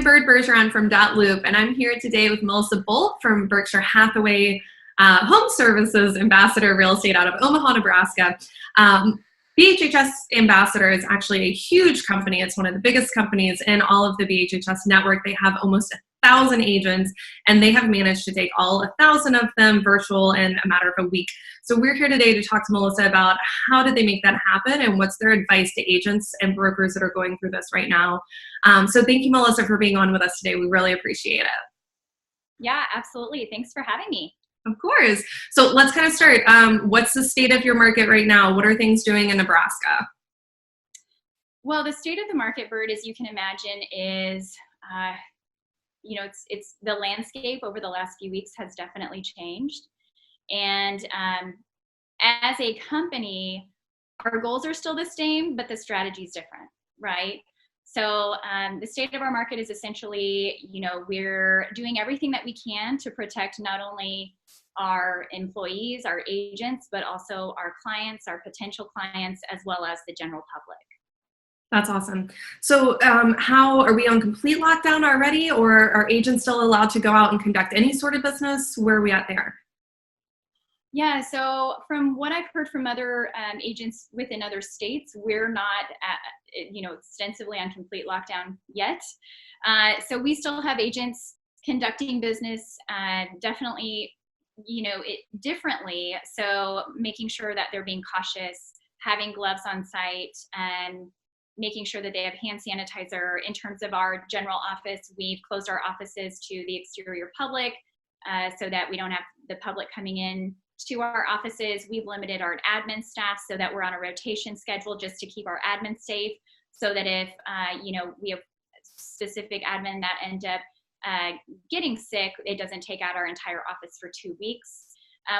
I'm Byrd Bergeron from Dotloop, and I'm here today with Melissa Boldt from Berkshire Hathaway HomeServices Ambassador Real Estate out of Omaha, Nebraska. BHHS Ambassador is actually a huge company. It's one of the biggest companies in all of the BHHS network. They have almost 1,000 agents, and they have managed to take all 1,000 of them virtual in a matter of a week. So we're here today to talk to Melissa about how did they make that happen and what's their advice to agents and brokers that are going through this right now. So thank you, Melissa, for being on with us today. We really appreciate it. Yeah, absolutely. Thanks for having me. Of course. So let's kind of start. What's the state of your market right now? What are things doing in Nebraska? Well, the state of the market, Byrd, as you can imagine, is, it's the landscape over the last few weeks has definitely changed. And as a company, our goals are still the same, but the strategy is different, right? So the state of our market is essentially, we're doing everything that we can to protect not only our employees, our agents, but also our clients, our potential clients, as well as the general public. That's awesome. So how are we on complete lockdown already, or are agents still allowed to go out and conduct any sort of business? Where are we at there? Yeah, so from what I've heard from other agents within other states, we're not extensively on complete lockdown yet. So we still have agents conducting business, definitely, it differently. So making sure that they're being cautious, having gloves on site, and making sure that they have hand sanitizer. In terms of our general office, we've closed our offices to the exterior public so that we don't have the public coming in to our offices. We've limited our admin staff so that we're on a rotation schedule just to keep our admin safe, so that if we have specific admin that end up getting sick, it doesn't take out our entire office for 2 weeks.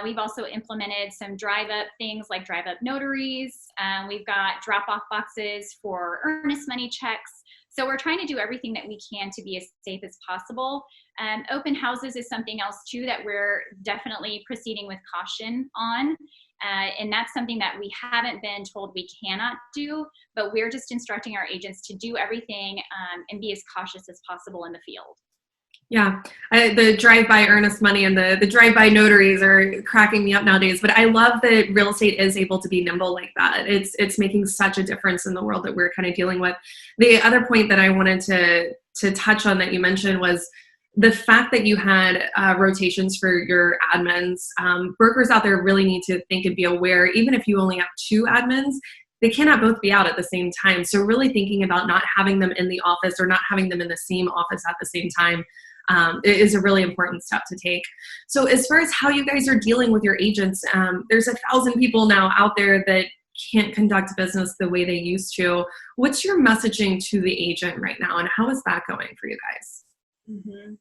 We've also implemented some drive-up things like drive-up notaries. We've got drop-off boxes for earnest money checks. So we're trying to do everything that we can to be as safe as possible. Open houses is something else too that we're definitely proceeding with caution on. And that's something that we haven't been told we cannot do, but we're just instructing our agents to do everything and be as cautious as possible in the field. Yeah, the drive-by earnest money and the drive-by notaries are cracking me up nowadays. But I love that real estate is able to be nimble like that. It's making such a difference in the world that we're kind of dealing with. The other point that I wanted to touch on that you mentioned was the fact that you had rotations for your admins. Brokers out there really need to think and be aware, even if you only have 2 admins, they cannot both be out at the same time. So really thinking about not having them in the office or not having them in the same office at the same time is a really important step to take. So as far as how you guys are dealing with your agents, there's 1,000 people now out there that can't conduct business the way they used to. What's your messaging to the agent right now, and how is that going for you guys? Mm-hmm.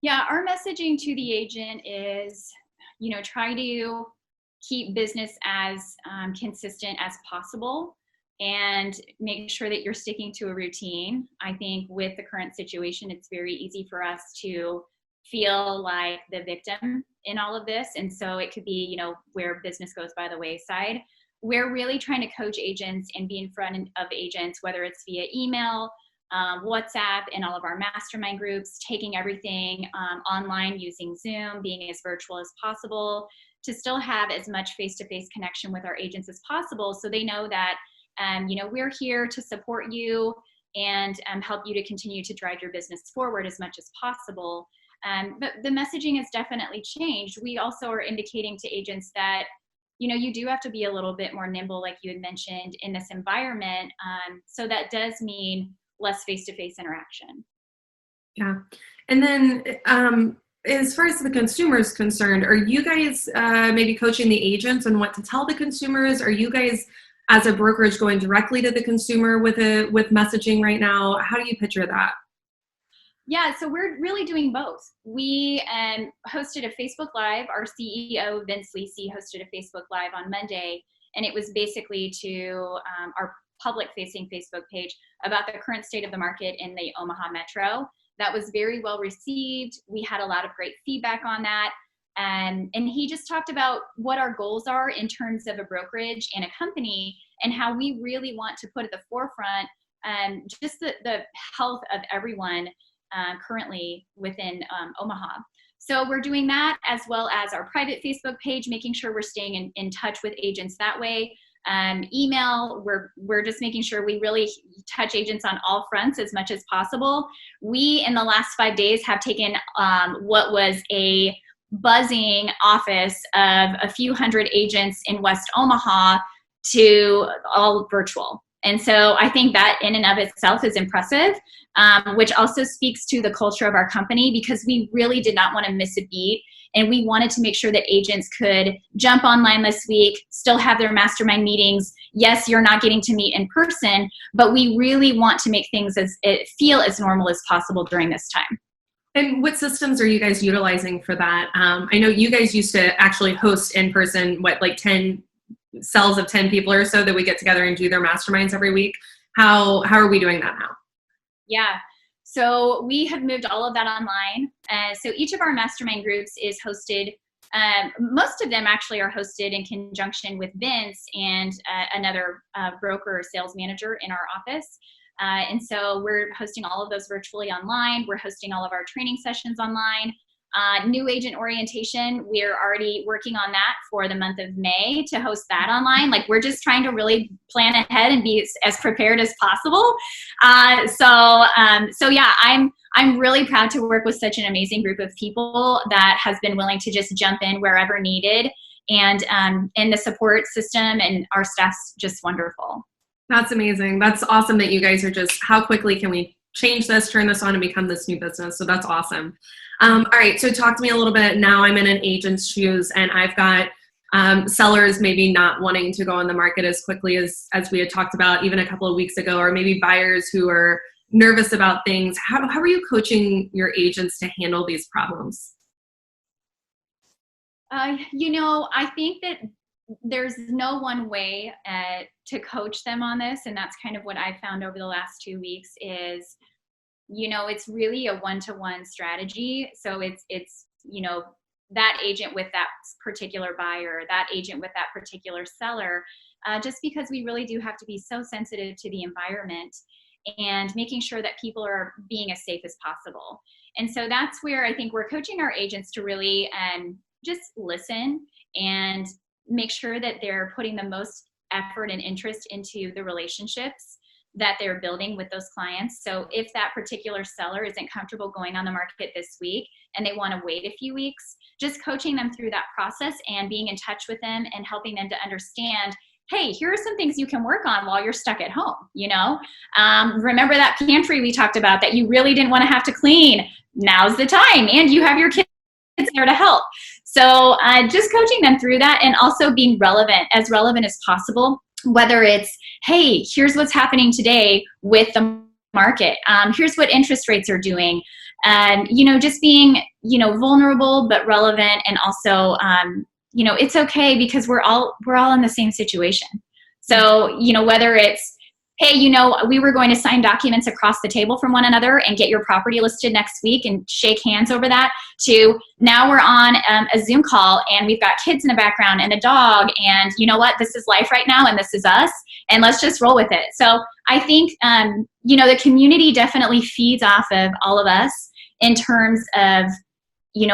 Yeah, our messaging to the agent is, try to keep business as consistent as possible and make sure that you're sticking to a routine. I think with the current situation, it's very easy for us to feel like the victim in all of this. And so it could be, where business goes by the wayside. We're really trying to coach agents and be in front of agents, whether it's via email, WhatsApp, and all of our mastermind groups, taking everything online using Zoom, being as virtual as possible, to still have as much face-to-face connection with our agents as possible, so they know that we're here to support you and help you to continue to drive your business forward as much as possible. But the messaging has definitely changed. We also are indicating to agents that you do have to be a little bit more nimble, like you had mentioned, in this environment. So that does mean less face-to-face interaction. Yeah. And then as far as the consumer is concerned, are you guys maybe coaching the agents on what to tell the consumers? Are you guys, as a brokerage, going directly to the consumer with messaging right now? How do you picture that? Yeah, so we're really doing both. We hosted a Facebook Live. Our CEO, Vince Lisi, hosted a Facebook Live on Monday, and it was basically to our public-facing Facebook page about the current state of the market in the Omaha Metro. That was very well received. We had a lot of great feedback on that. And he just talked about what our goals are in terms of a brokerage and a company, and how we really want to put at the forefront just the health of everyone. currently within Omaha. So we're doing that, as well as our private Facebook page, making sure we're staying in touch with agents that way. Email, we're just making sure we really touch agents on all fronts as much as possible. We, in the last 5 days, have taken what was a buzzing office of a few hundred agents in West Omaha to all virtual. And so I think that in and of itself is impressive, which also speaks to the culture of our company, because we really did not want to miss a beat. And we wanted to make sure that agents could jump online this week, still have their mastermind meetings. Yes, you're not getting to meet in person, but we really want to make things feel as normal as possible during this time. And what systems are you guys utilizing for that? I know you guys used to actually host in person, like 10 cells of 10 people or so that we get together and do their masterminds every week. How are we doing that now? Yeah. So we have moved all of that online. So each of our mastermind groups is hosted. Most of them actually are hosted in conjunction with Vince and another broker or sales manager in our office. And so we're hosting all of those virtually online. We're hosting all of our training sessions online. New agent orientation, we're already working on that for the month of May to host that online. Like, we're just trying to really plan ahead and be as prepared as possible. So yeah, I'm really proud to work with such an amazing group of people that has been willing to just jump in wherever needed. And the support system and our staff's just wonderful. That's amazing. That's awesome that you guys are just, how quickly can we change this, turn this on, and become this new business? So that's awesome. All right, so talk to me a little bit. Now I'm in an agent's shoes, and I've got sellers maybe not wanting to go on the market as quickly as we had talked about even a couple of weeks ago, or maybe buyers who are nervous about things. How are you coaching your agents to handle these problems? I think that there's no one way to coach them on this, and that's kind of what I found over the last 2 weeks is, it's really a one-to-one strategy. So it's that agent with that particular buyer, that agent with that particular seller, just because we really do have to be so sensitive to the environment and making sure that people are being as safe as possible. And so that's where I think we're coaching our agents to really just listen and make sure that they're putting the most effort and interest into the relationships that they're building with those clients. So if that particular seller isn't comfortable going on the market this week and they want to wait a few weeks, just coaching them through that process and being in touch with them and helping them to understand, hey, here are some things you can work on while you're stuck at home. Remember that pantry we talked about that you really didn't want to have to clean? Now's the time, and you have your kids there to help. So just coaching them through that, and also being relevant as possible, whether it's, hey, here's what's happening today with the market. Here's what interest rates are doing. Just being, vulnerable but relevant, and also, it's okay because we're all in the same situation. So, whether it's, hey, we were going to sign documents across the table from one another and get your property listed next week and shake hands over that, to now we're on a Zoom call and we've got kids in the background and a dog, and you know what, this is life right now and this is us, and let's just roll with it. So I think, the community definitely feeds off of all of us in terms of,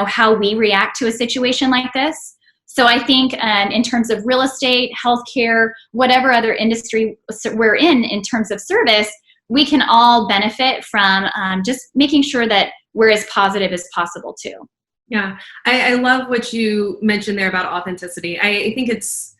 how we react to a situation like this. So I think in terms of real estate, healthcare, whatever other industry we're in terms of service, we can all benefit from just making sure that we're as positive as possible too. Yeah, I love what you mentioned there about authenticity. I think it's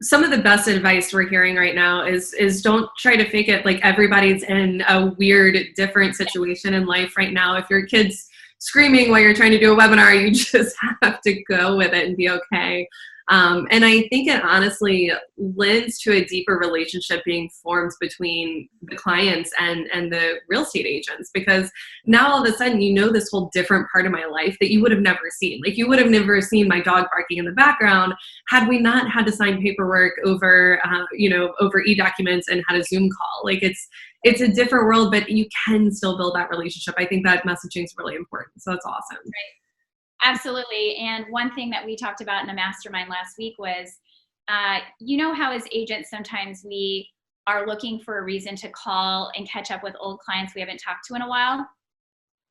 some of the best advice we're hearing right now is don't try to fake it like everybody's in a weird, different situation in life right now. If your kid's screaming while you're trying to do a webinar, you just have to go with it and be okay. And I think it honestly lends to a deeper relationship being formed between the clients and the real estate agents, because now all of a sudden, this whole different part of my life that you would have never seen. Like, you would have never seen my dog barking in the background had we not had to sign paperwork over, over e-documents and had a Zoom call. Like, it's a different world, but you can still build that relationship. I think that messaging is really important. So that's awesome. Right. Absolutely. And one thing that we talked about in a mastermind last week was, how as agents, sometimes we are looking for a reason to call and catch up with old clients we haven't talked to in a while.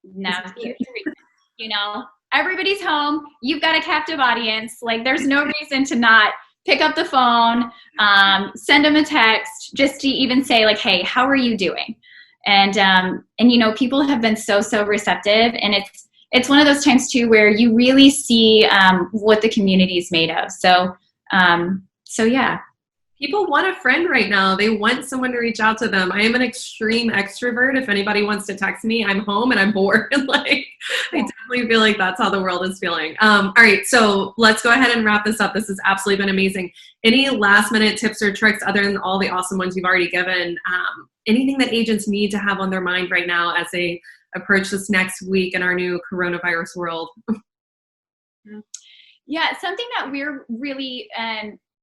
Now, here's the reason. You know, everybody's home. You've got a captive audience. Like, there's no reason to not pick up the phone, send them a text, just to even say like, hey, how are you doing? And you know, people have been so receptive, and it's one of those times too where you really see what the community is made of. So yeah. People want a friend right now. They want someone to reach out to them. I am an extreme extrovert. If anybody wants to text me, I'm home and I'm bored. Like, I definitely feel like that's how the world is feeling. All right, so let's go ahead and wrap this up. This has absolutely been amazing. Any last minute tips or tricks other than all the awesome ones you've already given? Anything that agents need to have on their mind right now as they approach this next week in our new coronavirus world? Yeah, something that we're really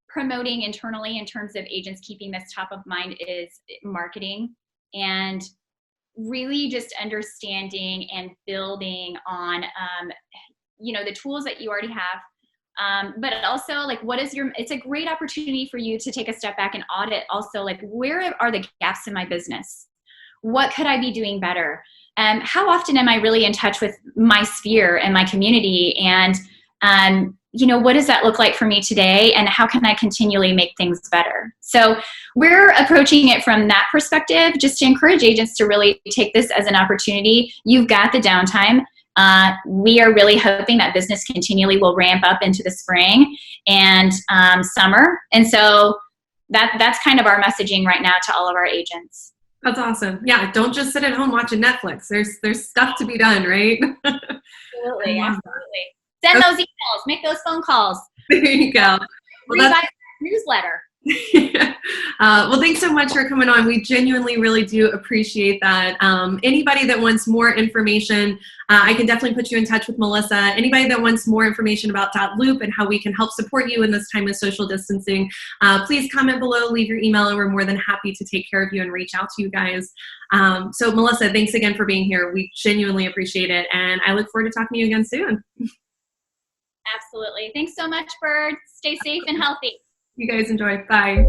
promoting internally in terms of agents keeping this top of mind is marketing, and really just understanding and building on you know, the tools that you already have, but also like, what is it's a great opportunity for you to take a step back and audit also, like, where are the gaps in my business? What could I be doing better? How often am I really in touch with my sphere and my community? And you know, what does that look like for me today? And how can I continually make things better? So we're approaching it from that perspective, just to encourage agents to really take this as an opportunity. You've got the downtime. We are really hoping that business continually will ramp up into the spring and summer. And so that's kind of our messaging right now to all of our agents. That's awesome. Yeah, don't just sit at home watching Netflix. There's stuff to be done, right? Absolutely. Send those emails, make those phone calls. There you go. Read my newsletter. Well, thanks so much for coming on. We genuinely really do appreciate that. Anybody that wants more information, I can definitely put you in touch with Melissa. Anybody that wants more information about Dotloop and how we can help support you in this time of social distancing, please comment below, leave your email, and we're more than happy to take care of you and reach out to you guys. So Melissa, thanks again for being here. We genuinely appreciate it, and I look forward to talking to you again soon. Absolutely. Thanks so much, Byrd. Stay safe and healthy. You guys enjoy. Bye.